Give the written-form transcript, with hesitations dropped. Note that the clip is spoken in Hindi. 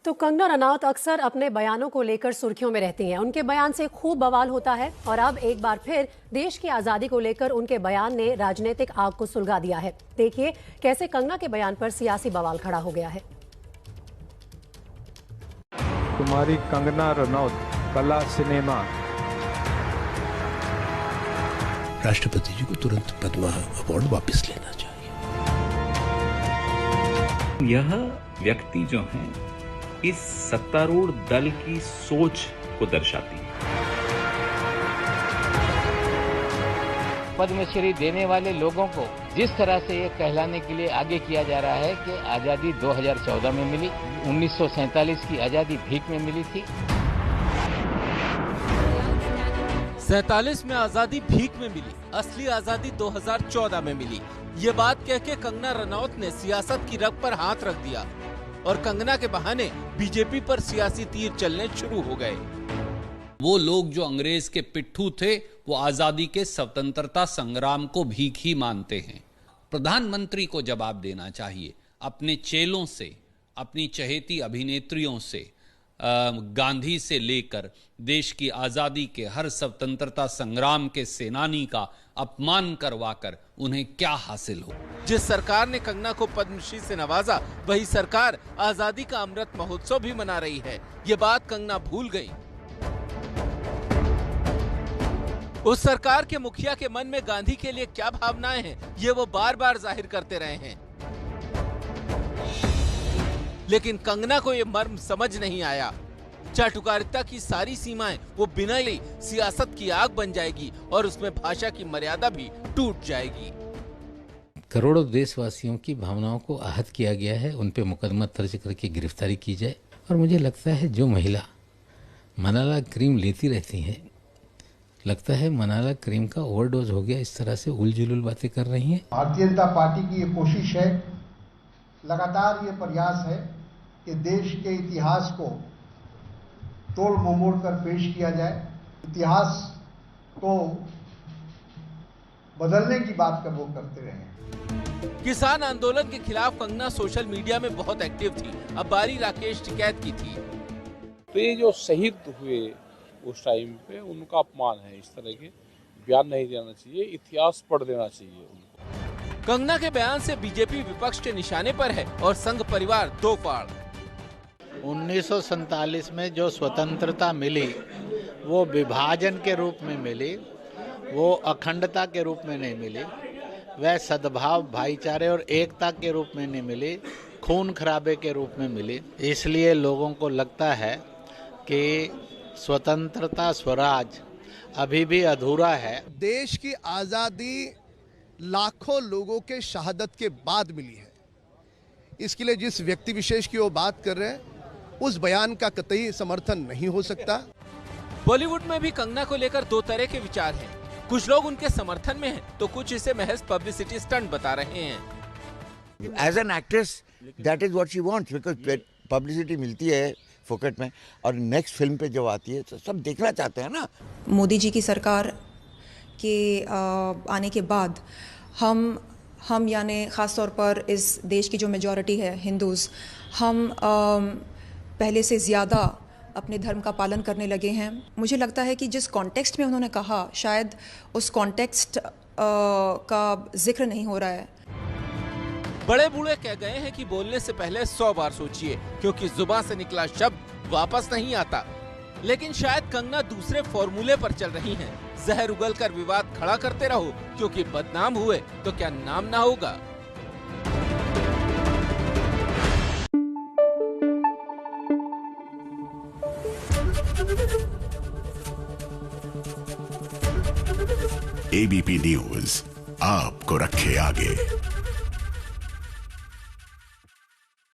तो कंगना रनौत अक्सर अपने बयानों को लेकर सुर्खियों में रहती हैं। उनके बयान से खूब बवाल होता है और अब एक बार फिर देश की आजादी को लेकर उनके बयान ने राजनीतिक आग को सुलगा दिया है। देखिए कैसे कंगना के बयान पर सियासी बवाल खड़ा हो गया है। तुम्हारी कंगना रनौत कला सिनेमा। राष्ट्रपति जी को तुरंत पद्म अवार्ड वापस लेना चाहिए। यह व्यक्ति जो हैं इस सत्तारूढ़ दल की सोच को दर्शाती है। पद्मश्री देने वाले लोगों को जिस तरह से ये कहलाने के लिए आगे किया जा रहा है कि आजादी 2014 में मिली, 1947 की आजादी भीख में मिली थी। 47 में आजादी भीख में मिली, असली आजादी 2014 में मिली। ये बात कह के कंगना रनौत ने सियासत की रग पर हाथ रख दिया और कंगना के बहाने बीजेपी पर सियासी तीर चलने शुरू हो गए। वो लोग जो अंग्रेज के पिट्ठू थे वो आजादी के स्वतंत्रता संग्राम को भीख ही मानते हैं। प्रधानमंत्री को जवाब देना चाहिए अपने चेलों से, अपनी चहेती अभिनेत्रियों से, गांधी से लेकर देश की आजादी के हर स्वतंत्रता संग्राम के सेनानी का अपमान करवाकर उन्हें क्या हासिल हो। जिस सरकार ने कंगना को पद्मश्री से नवाजा, वही सरकार आजादी का अमृत महोत्सव भी मना रही है। ये बात कंगना भूल गई। उस सरकार के मुखिया के मन में गांधी के लिए क्या भावनाएं हैं, ये वो बार बार जाहिर करते रहे हैं, लेकिन कंगना को ये मर्म समझ नहीं आया। चाटुकारिता की सारी सीमाएं वो बिना ही सियासत की आग बन जाएगी और उसमें भाषा की मर्यादा भी टूट जाएगी। करोड़ों देशवासियों की भावनाओं को आहत किया गया है, उन पे मुकदमा दर्ज करके गिरफ्तारी की जाए। और मुझे लगता है जो महिला मलाला क्रीम लेती रहती है, लगता है मलाला क्रीम का ओवरडोज हो गया, इस तरह से उलझुल बातें कर रही हैं। भारतीय जनता पार्टी की ये कोशिश है, लगातार ये प्रयास है कि देश के इतिहास को तोड़ ममोड़ कर पेश किया जाए, इतिहास को बदलने की बात का वो करते रहे। किसान आंदोलन के खिलाफ कंगना सोशल मीडिया में बहुत एक्टिव थी। अब बारी राकेश टिकैत की थी। तो ये जो शहीद हुए उस टाइम पे, उनका अपमान है। इस तरह के बयान नहीं देना चाहिए, इतिहास पढ़ देना चाहिए उनको। कंगना के बयान से बीजेपी विपक्ष के निशाने पर है और संघ परिवार दो फाड़। 1947 में जो स्वतंत्रता मिली वो विभाजन के रूप में मिली, वो अखंडता के रूप में नहीं मिली, वह सद्भाव, भाईचारे और एकता के रूप में नहीं मिली, खून खराबे के रूप में मिली। इसलिए लोगों को लगता है कि स्वतंत्रता, स्वराज अभी भी अधूरा है। देश की आज़ादी लाखों लोगों के शहादत के बाद मिली है। इसके लिए जिस व्यक्ति विशेष की वो बात कर रहे हैं, उस बयान का कतई समर्थन नहीं हो सकता। बॉलीवुड में भी कंगना को लेकर दो तरह के विचार हैं। कुछ लोग उनके समर्थन में हैं, तो कुछ इसे महज पब्लिसिटी स्टंट बता रहे हैं। As an actress that is what she wants, because publicity मिलती है फोकट में, और नेक्स्ट फिल्म पे जब आती है तो सब देखना चाहते हैं ना। मोदी जी की सरकार के आने के बाद हम यानी ख़ास तौर पर इस देश की जो मेजॉरिटी है हिंदूज़, हम पहले से ज़्यादा अपने धर्म का पालन करने लगे हैं। मुझे लगता है कि जिस कॉन्टेक्स्ट में उन्होंने कहा, शायद उस कॉन्टेक्स्ट का जिक्र नहीं हो रहा है। बड़े बूढ़े कह गए हैं कि बोलने से पहले 100 बार सोचिए, क्योंकि जुबान से निकला शब्द वापस नहीं आता। लेकिन शायद कंगना दूसरे फॉर्मूले पर चल रही हैं। जहर उगलकर विवाद खड़ा करते रहो, क्योंकि बदनाम हुए तो क्या नाम ना होगा। एबीपी न्यूज आपको रखे आगे।